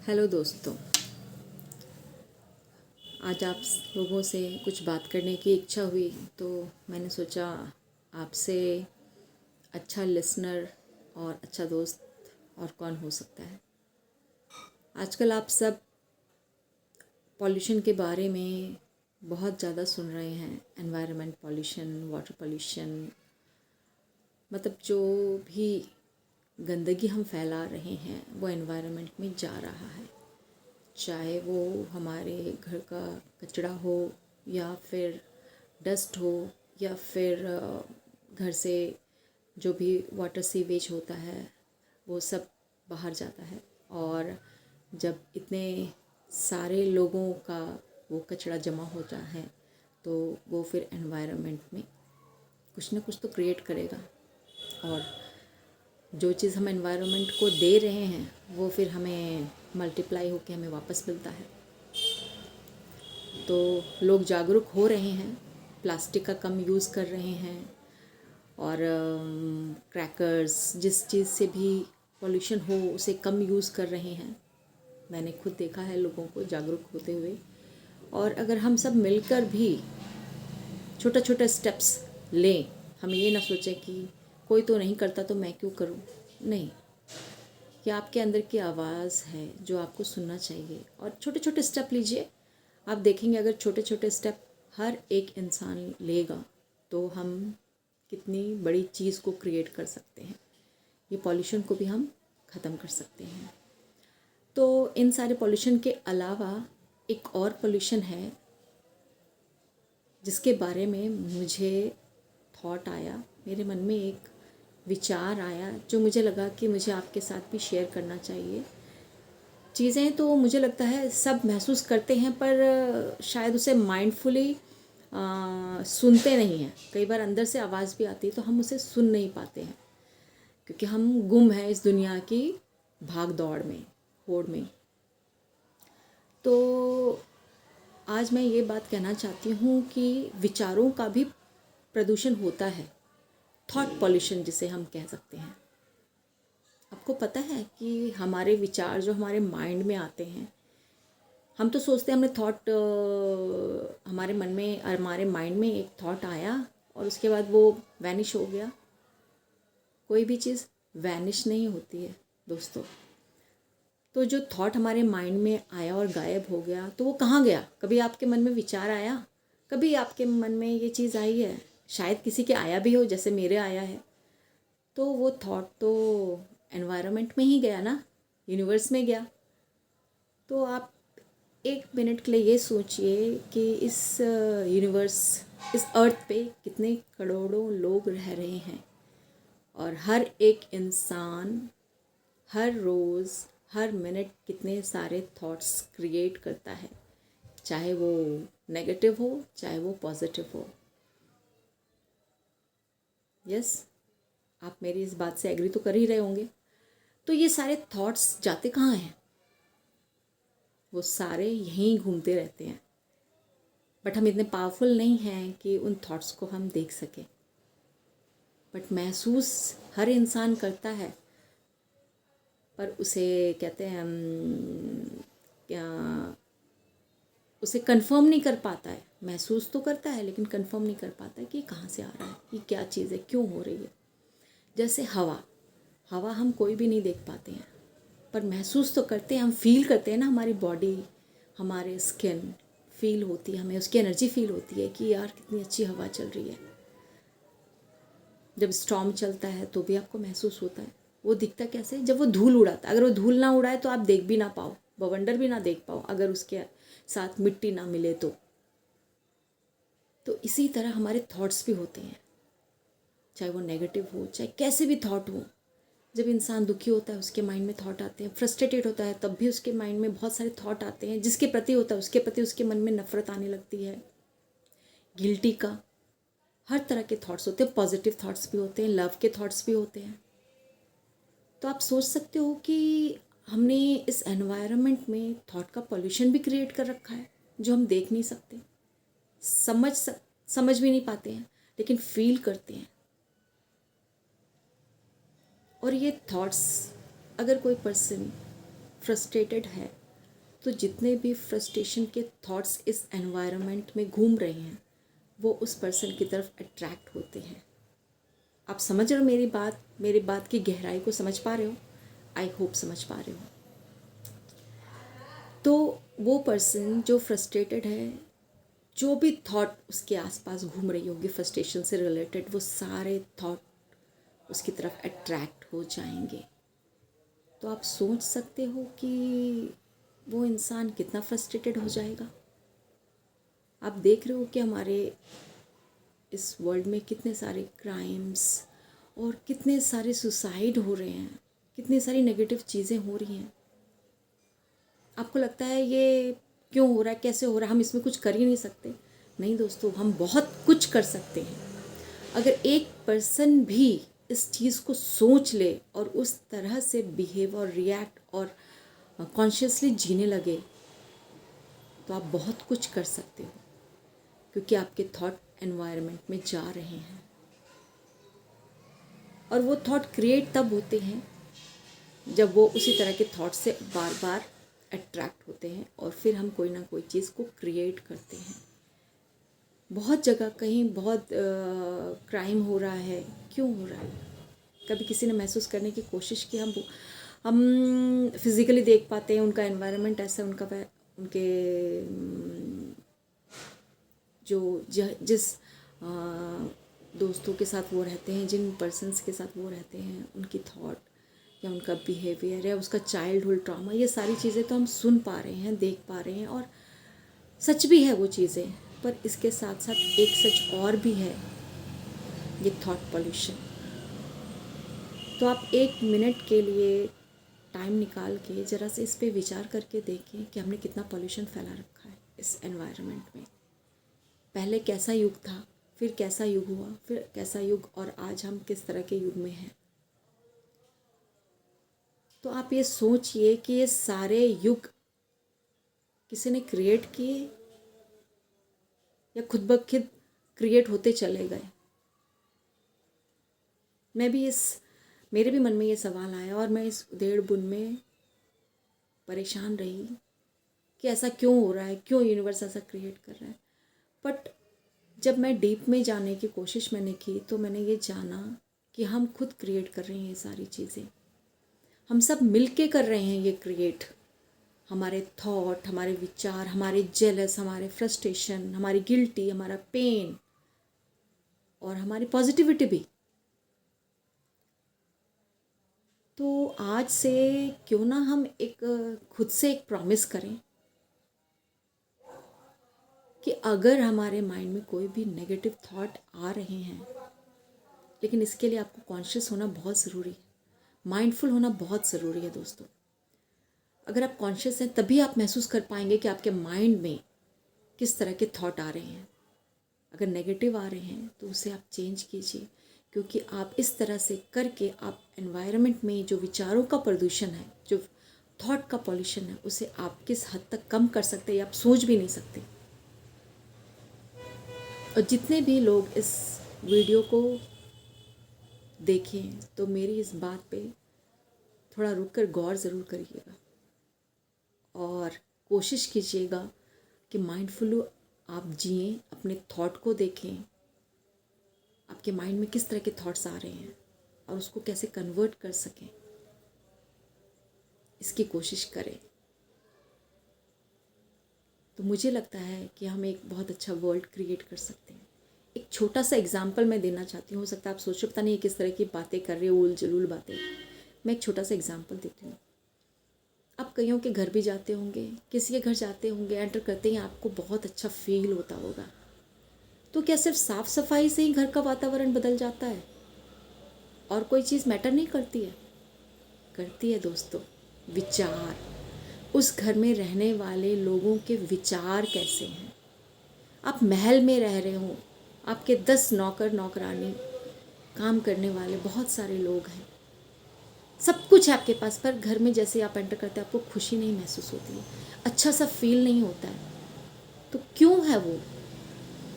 Hello दोस्तों, आज आप लोगों से कुछ बात करने की इच्छा हुई तो मैंने सोचा आपसे अच्छा लिसनर और अच्छा दोस्त और कौन हो सकता है। आजकल आप सब पॉल्यूशन के बारे में बहुत ज़्यादा सुन रहे हैं। एनवायरनमेंट पॉल्यूशन, वाटर पॉल्यूशन, मतलब जो भी गंदगी हम फैला रहे हैं वो एनवायरनमेंट में जा रहा है। चाहे वो हमारे घर का कचरा हो या फिर डस्ट हो या फिर घर से जो भी वाटर सीवेज होता है वो सब बाहर जाता है। और जब इतने सारे लोगों का वो कचरा जमा होता है तो वो फिर एनवायरनमेंट में कुछ ना कुछ तो क्रिएट करेगा। और जो चीज़ हम एनवायरनमेंट को दे रहे हैं वो फिर हमें मल्टीप्लाई होकर हमें वापस मिलता है। तो लोग जागरूक हो रहे हैं, प्लास्टिक का कम यूज़ कर रहे हैं और क्रैकर्स, जिस चीज़ से भी पॉल्यूशन हो उसे कम यूज़ कर रहे हैं। मैंने खुद देखा है लोगों को जागरूक होते हुए। और अगर हम सब मिलकर भी छोटा छोटा स्टेप्स लें, हम ये ना सोचें कि कोई तो नहीं करता तो मैं क्यों करूं। नहीं, कि आपके अंदर की आवाज़ है जो आपको सुनना चाहिए और छोटे छोटे स्टेप लीजिए। आप देखेंगे अगर छोटे छोटे स्टेप हर एक इंसान लेगा तो हम कितनी बड़ी चीज़ को क्रिएट कर सकते हैं। ये पॉल्यूशन को भी हम ख़त्म कर सकते हैं। तो इन सारे पॉल्यूशन के अलावा एक और पॉल्यूशन है जिसके बारे में मुझे थॉट आया, मेरे मन में एक विचार आया जो मुझे लगा कि मुझे आपके साथ भी शेयर करना चाहिए। चीज़ें तो मुझे लगता है सब महसूस करते हैं पर शायद उसे माइंडफुली सुनते नहीं हैं। कई बार अंदर से आवाज़ भी आती है तो हम उसे सुन नहीं पाते हैं क्योंकि हम गुम हैं इस दुनिया की भाग दौड़ में, होड़ में। तो आज मैं ये बात कहना चाहती हूँ कि विचारों का भी प्रदूषण होता है, थॉट पॉल्यूशन जिसे हम कह सकते हैं। आपको पता है कि हमारे विचार जो हमारे माइंड में आते हैं, हम तो सोचते हैं हमने थॉट, हमारे मन में, हमारे माइंड में एक थॉट आया और उसके बाद वो वैनिश हो गया। कोई भी चीज़ वैनिश नहीं होती है दोस्तों। तो जो थॉट हमारे माइंड में आया और गायब हो गया तो वो कहाँ गया? कभी आपके मन में विचार आया? कभी आपके मन में ये चीज़ आई है? शायद किसी के आया भी हो, जैसे मेरे आया है। तो वो थॉट तो एनवायरनमेंट में ही गया ना, यूनिवर्स में गया। तो आप एक मिनट के लिए ये सोचिए कि इस यूनिवर्स, इस अर्थ पे कितने करोड़ों लोग रह रहे हैं और हर एक इंसान हर रोज़ हर मिनट कितने सारे थॉट्स क्रिएट करता है, चाहे वो नेगेटिव हो चाहे वो पॉजिटिव हो। यस, आप मेरी इस बात से एग्री तो कर ही रहे होंगे। तो ये सारे थॉट्स जाते कहाँ हैं? वो सारे यहीं घूमते रहते हैं। बट हम इतने पावरफुल नहीं हैं कि उन थॉट्स को हम देख सकें। बट महसूस हर इंसान करता है, पर उसे कहते हैं क्या, उसे कंफर्म नहीं कर पाता है। महसूस तो करता है लेकिन कंफर्म नहीं कर पाता है कि कहाँ से आ रहा है, ये क्या चीज़ है, क्यों हो रही है। जैसे हवा, हवा हम कोई भी नहीं देख पाते हैं पर महसूस तो करते हैं, हम फील करते हैं ना। हमारी बॉडी, हमारे स्किन फील होती है, हमें उसकी एनर्जी फील होती है कि यार कितनी अच्छी हवा चल रही है। जब स्टॉर्म चलता है तो भी आपको महसूस होता है। वो दिखता कैसे? जब वो धूल उड़ाता है। अगर वो धूल ना उड़ाए तो आप देख भी ना पाओ, बवंडर भी ना देख पाओ, अगर उसके साथ मिट्टी ना मिले तो इसी तरह हमारे थॉट्स भी होते हैं, चाहे वो नेगेटिव हो चाहे कैसे भी थॉट हो। जब इंसान दुखी होता है उसके माइंड में थॉट आते हैं, फ्रस्ट्रेटेड होता है तब भी उसके माइंड में बहुत सारे थॉट आते हैं। जिसके प्रति होता है उसके प्रति उसके मन में नफरत आने लगती है, गिल्टी का, हर तरह के थॉट्स होते हैं। पॉजिटिव थॉट्स भी होते हैं, लव के थॉट्स भी होते हैं। तो आप सोच सकते हो कि हमने इस एनवायरनमेंट में थॉट का पॉल्यूशन भी क्रिएट कर रखा है जो हम देख नहीं सकते, समझ भी नहीं पाते हैं, लेकिन फील करते हैं। और ये थॉट्स अगर कोई पर्सन फ्रस्ट्रेटेड है तो जितने भी फ्रस्ट्रेशन के थॉट्स इस एनवायरनमेंट में घूम रहे हैं वो उस पर्सन की तरफ अट्रैक्ट होते हैं। आप समझ रहे हो मेरी बात की गहराई को समझ पा रहे हो? आई होप समझ पा रहे हो। तो वो पर्सन जो फ्रस्ट्रेटेड है, जो भी थॉट उसके आसपास घूम रही होगी फ्रस्ट्रेशन से रिलेटेड, वो सारे थॉट उसकी तरफ अट्रैक्ट हो जाएंगे। तो आप सोच सकते हो कि वो इंसान कितना फ्रस्ट्रेटेड हो जाएगा। आप देख रहे हो कि हमारे इस वर्ल्ड में कितने सारे क्राइम्स और कितने सारे सुसाइड हो रहे हैं, कितनी सारी नेगेटिव चीज़ें हो रही हैं। आपको लगता है ये क्यों हो रहा है, कैसे हो रहा है, हम इसमें कुछ कर ही नहीं सकते? नहीं दोस्तों, हम बहुत कुछ कर सकते हैं। अगर एक पर्सन भी इस चीज़ को सोच ले और उस तरह से बिहेव और रिएक्ट और कॉन्शियसली जीने लगे तो आप बहुत कुछ कर सकते हो, क्योंकि आपके थॉट एनवायरनमेंट में जा रहे हैं। और वो थॉट क्रिएट तब होते हैं जब वो उसी तरह के थॉट से बार बार अट्रैक्ट होते हैं और फिर हम कोई ना कोई चीज़ को क्रिएट करते हैं। बहुत जगह कहीं बहुत क्राइम हो रहा है, क्यों हो रहा है? कभी किसी ने महसूस करने की कोशिश की? हम फिज़िकली देख पाते हैं उनका एनवायरनमेंट ऐसा, उनके जिस दोस्तों के साथ वो रहते हैं, जिन पर्सन्स के साथ वो रहते हैं, उनकी थॉट या उनका बिहेवियर या उसका चाइल्डहुड ट्रॉमा, ये सारी चीज़ें तो हम सुन पा रहे हैं, देख पा रहे हैं और सच भी है वो चीज़ें। पर इसके साथ साथ एक सच और भी है, ये थॉट पॉल्यूशन। तो आप 1 मिनट के लिए टाइम निकाल के ज़रा से इस पे विचार करके देखें कि हमने कितना पॉल्यूशन फैला रखा है इस एनवायरनमेंट में। पहले कैसा युग था, फिर कैसा युग हुआ, फिर कैसा युग, और आज हम किस तरह के युग में हैं। तो आप ये सोचिए कि ये सारे युग किसी ने क्रिएट किए या खुद ब खुद क्रिएट होते चले गए? मेरे भी मन में ये सवाल आया और मैं इस उधेड़ बुन में परेशान रही कि ऐसा क्यों हो रहा है, क्यों यूनिवर्स ऐसा क्रिएट कर रहा है। बट जब मैं डीप में जाने की कोशिश मैंने की तो मैंने ये जाना कि हम खुद क्रिएट कर रहे हैं ये सारी चीज़ें, हम सब मिलके कर रहे हैं ये क्रिएट। हमारे थॉट, हमारे विचार, हमारे जेलस, हमारे फ्रस्ट्रेशन, हमारी गिल्टी, हमारा पेन और हमारी पॉजिटिविटी भी। तो आज से क्यों ना हम खुद से एक प्रॉमिस करें कि अगर हमारे माइंड में कोई भी नेगेटिव थॉट आ रहे हैं, लेकिन इसके लिए आपको कॉन्शियस होना बहुत ज़रूरी है, माइंडफुल होना बहुत ज़रूरी है दोस्तों। अगर आप कॉन्शियस हैं तभी आप महसूस कर पाएंगे कि आपके माइंड में किस तरह के थॉट आ रहे हैं। अगर नेगेटिव आ रहे हैं तो उसे आप चेंज कीजिए, क्योंकि आप इस तरह से करके आप एनवायरनमेंट में जो विचारों का प्रदूषण है, जो थॉट का पॉल्यूशन है, उसे आप किस हद तक कम कर सकते हैं आप सोच भी नहीं सकते। और जितने भी लोग इस वीडियो को देखें तो मेरी इस बात पे थोड़ा रुक कर गौर ज़रूर करिएगा और कोशिश कीजिएगा कि माइंडफुल आप जिएं, अपने थॉट को देखें, आपके माइंड में किस तरह के थॉट्स आ रहे हैं और उसको कैसे कन्वर्ट कर सकें, इसकी कोशिश करें। तो मुझे लगता है कि हम एक बहुत अच्छा वर्ल्ड क्रिएट कर सकते हैं। एक छोटा सा एग्जाम्पल मैं देना चाहती हूँ। हो सकता है आप सोचो पता नहीं किस तरह की बातें कर रहे हो, उल जलूल बातें। मैं एक छोटा सा एग्जाम्पल देती हूँ। आप कईयों के घर भी जाते होंगे, किसी के घर जाते होंगे, एंटर करते ही आपको बहुत अच्छा फील होता होगा। तो क्या सिर्फ साफ़ सफाई से ही घर का वातावरण बदल जाता है और कोई चीज़ मैटर नहीं करती है? करती है दोस्तों। विचार, उस घर में रहने वाले लोगों के विचार कैसे हैं। आप महल में रह रहे हो, आपके 10 नौकर नौकरानी, काम करने वाले बहुत सारे लोग हैं, सब कुछ है आपके पास, पर घर में जैसे आप एंटर करते हैं आपको खुशी नहीं महसूस होती है, अच्छा सा फील नहीं होता है। तो क्यों है वो?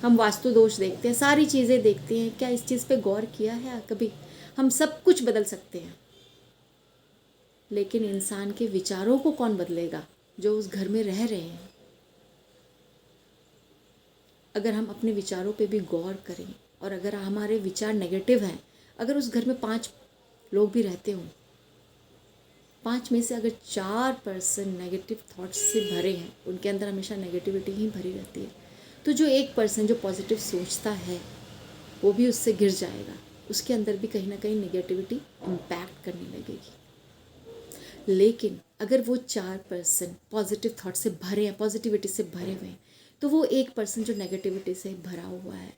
हम वास्तु दोष देखते हैं, सारी चीज़ें देखते हैं, क्या इस चीज़ पे गौर किया है कभी? हम सब कुछ बदल सकते हैं। लेकिन इंसान के विचारों को कौन बदलेगा जो उस घर में रह रहे हैं। अगर हम अपने विचारों पे भी गौर करें और अगर हमारे विचार नेगेटिव हैं, अगर उस घर में 5 लोग भी रहते हों, 5 में से अगर 4% नेगेटिव थॉट्स से भरे हैं, उनके अंदर हमेशा नेगेटिविटी ही भरी रहती है, तो जो 1% जो पॉजिटिव सोचता है वो भी उससे गिर जाएगा, उसके अंदर भी कहीं ना कहीं नेगेटिविटी इम्पैक्ट करने लगेगी। लेकिन अगर वो 4% पॉजिटिव थॉट से भरे हैं, पॉजिटिविटी से भरे हुए हैं, तो वो 1% जो नेगेटिविटी से भरा हुआ है,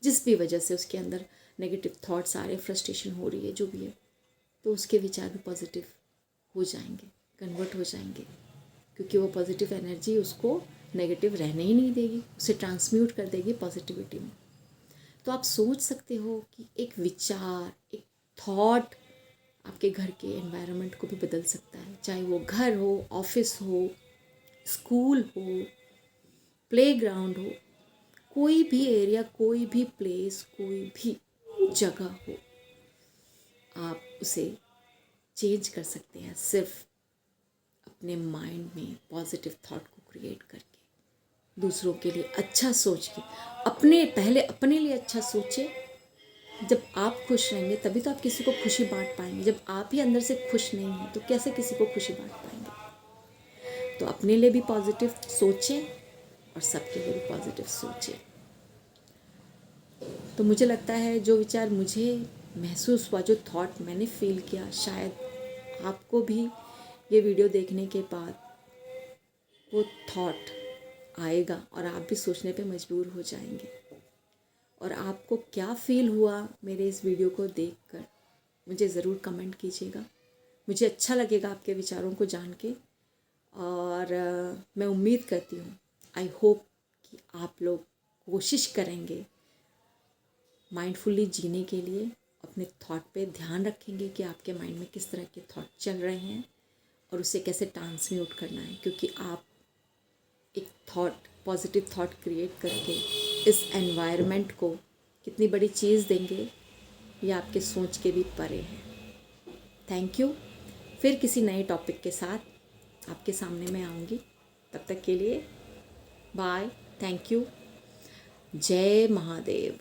जिस भी वजह से उसके अंदर नेगेटिव थॉट्स आ रहे, फ्रस्ट्रेशन हो रही है, जो भी है, तो उसके विचार भी पॉजिटिव हो जाएंगे, कन्वर्ट हो जाएंगे, क्योंकि वो पॉजिटिव एनर्जी उसको नेगेटिव रहने ही नहीं देगी, उसे ट्रांसम्यूट कर देगी पॉजिटिविटी में। तो आप सोच सकते हो कि एक विचार, एक थॉट आपके घर के एनवायरनमेंट को भी बदल सकता है, चाहे वो घर हो, ऑफिस हो, स्कूल हो, प्लेग्राउंड हो, कोई भी एरिया, कोई भी प्लेस, कोई भी जगह हो, आप उसे चेंज कर सकते हैं सिर्फ अपने माइंड में पॉजिटिव थॉट को क्रिएट करके, दूसरों के लिए अच्छा सोच के। पहले अपने लिए अच्छा सोचे। जब आप खुश रहेंगे तभी तो आप किसी को खुशी बांट पाएंगे। जब आप ही अंदर से खुश नहीं हैं तो कैसे किसी को खुशी बांट पाएंगे। तो अपने लिए भी पॉजिटिव सोचें और सबके लिए भी पॉजिटिव सोचें। तो मुझे लगता है जो विचार मुझे महसूस हुआ, जो थॉट मैंने फील किया, शायद आपको भी ये वीडियो देखने के बाद वो थॉट आएगा और आप भी सोचने पे मजबूर हो जाएंगे। और आपको क्या फ़ील हुआ मेरे इस वीडियो को देखकर, मुझे ज़रूर कमेंट कीजिएगा। मुझे अच्छा लगेगा आपके विचारों को जान के। और मैं उम्मीद करती हूँ, आई होप कि आप लोग कोशिश करेंगे माइंडफुली जीने के लिए, अपने थॉट पे ध्यान रखेंगे कि आपके माइंड में किस तरह के थॉट चल रहे हैं और उसे कैसे ट्रांसम्यूट करना है। क्योंकि आप एक थॉट, पॉजिटिव थॉट क्रिएट करके इस एनवायरनमेंट को कितनी बड़ी चीज़ देंगे, ये आपके सोच के भी परे है। Thank you. फिर किसी नए टॉपिक के साथ आपके सामने मैं आऊँगी। तब तक के लिए बाय, थैंक यू, जय महादेव।